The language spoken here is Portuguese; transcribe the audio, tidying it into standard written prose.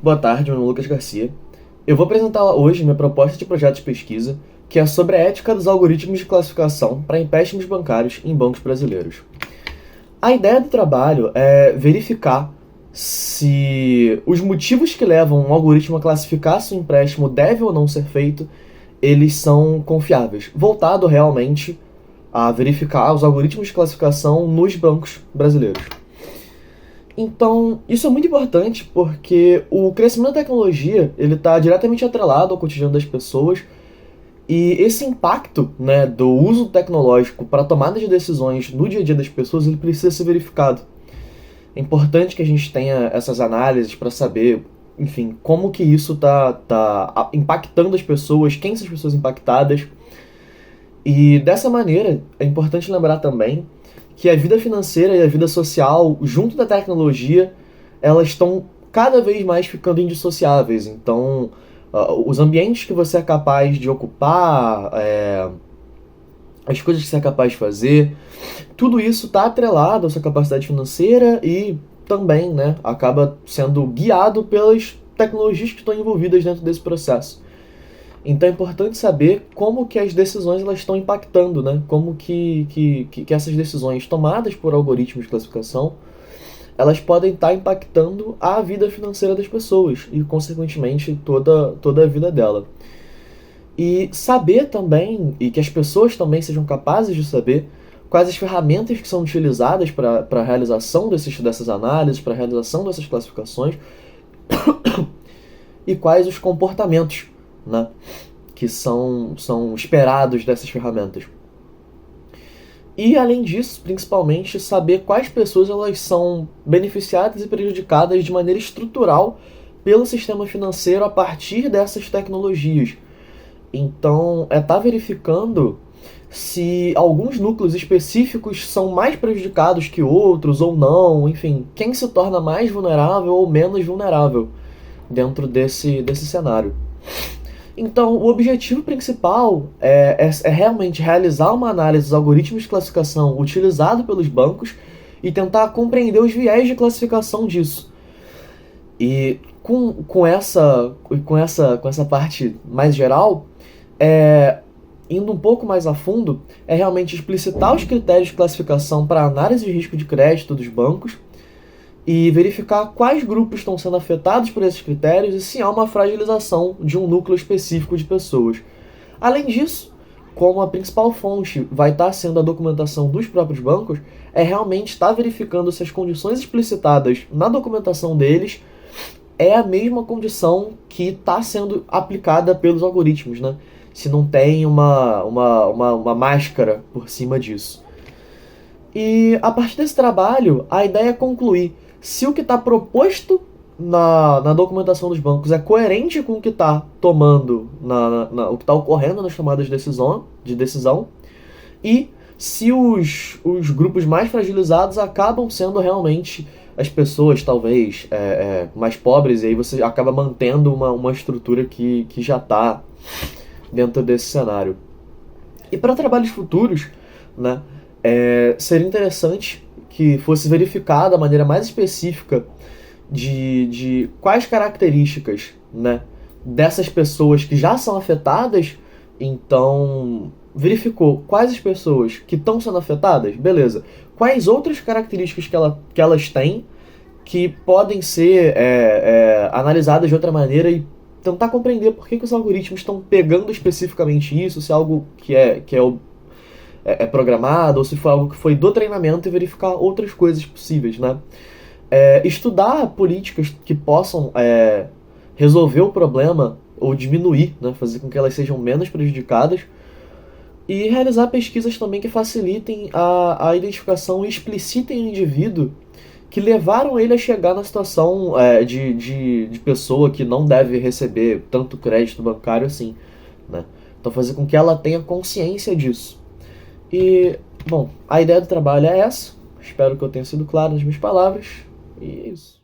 Boa tarde, meu nome é Lucas Garcia. Eu vou apresentar hoje minha proposta de projeto de pesquisa, que é sobre a ética dos algoritmos de classificação para empréstimos bancários em bancos brasileiros. A ideia do trabalho é verificar se os motivos que levam um algoritmo a classificar se um empréstimo deve ou não ser feito, eles são confiáveis, voltado realmente a verificar os algoritmos de classificação nos bancos brasileiros. Então, isso é muito importante porque o crescimento da tecnologia ele está diretamente atrelado ao cotidiano das pessoas e esse impacto, né, do uso tecnológico para a tomada de decisões no dia a dia das pessoas ele precisa ser verificado. É importante que a gente tenha essas análises para saber, enfim, como que isso tá impactando as pessoas, quem são as pessoas impactadas. E dessa maneira, é importante lembrar também que a vida financeira e a vida social, junto da tecnologia, elas estão cada vez mais ficando indissociáveis. Então, os ambientes que você é capaz de ocupar, as coisas que você é capaz de fazer, tudo isso está atrelado à sua capacidade financeira e também, né, acaba sendo guiado pelas tecnologias que estão envolvidas dentro desse processo. Então é importante saber como que as decisões elas estão impactando, né? Como que essas decisões tomadas por algoritmos de classificação, elas podem estar impactando a vida financeira das pessoas e, consequentemente, toda a vida dela. E saber também, e que as pessoas também sejam capazes de saber, quais as ferramentas que são utilizadas para a realização dessas análises, para a realização dessas classificações, e quais os comportamentos, né, que são esperados dessas ferramentas. E, além disso, principalmente, saber quais pessoas elas são beneficiadas e prejudicadas de maneira estrutural pelo sistema financeiro a partir dessas tecnologias. Então, é estar verificando se alguns núcleos específicos são mais prejudicados que outros ou não, enfim, quem se torna mais vulnerável ou menos vulnerável dentro desse cenário. Então, o objetivo principal é realmente realizar uma análise dos algoritmos de classificação utilizado pelos bancos e tentar compreender os viés de classificação disso. E com essa parte mais geral, indo um pouco mais a fundo, é realmente explicitar os critérios de classificação para análise de risco de crédito dos bancos e verificar quais grupos estão sendo afetados por esses critérios e se há uma fragilização de um núcleo específico de pessoas. Além disso, como a principal fonte vai estar sendo a documentação dos próprios bancos, é realmente estar verificando se as condições explicitadas na documentação deles é a mesma condição que está sendo aplicada pelos algoritmos, né? Se não tem uma máscara por cima disso. E a partir desse trabalho, a ideia é concluir se o que está proposto na documentação dos bancos é coerente com o que está tomando, o que está ocorrendo nas tomadas de decisão e se os grupos mais fragilizados acabam sendo realmente as pessoas, talvez, mais pobres, e aí você acaba mantendo uma estrutura que já está dentro desse cenário. E para trabalhos futuros, né, seria interessante que fosse verificada a maneira mais específica de quais características, né, dessas pessoas que já são afetadas. Então, verificou quais as pessoas que estão sendo afetadas, beleza. Quais outras características que elas têm que podem ser analisadas de outra maneira e tentar compreender por que os algoritmos estão pegando especificamente isso, se é algo que é programado, ou se foi algo que foi do treinamento e verificar outras coisas possíveis, né? Estudar políticas que possam resolver o problema ou diminuir, né? Fazer com que elas sejam menos prejudicadas e realizar pesquisas também que facilitem a identificação e explicitem o indivíduo que levaram ele a chegar na situação de pessoa que não deve receber tanto crédito bancário assim, né? Então fazer com que ela tenha consciência disso. E, bom, a ideia do trabalho é essa. Espero que eu tenha sido claro nas minhas palavras. E é isso.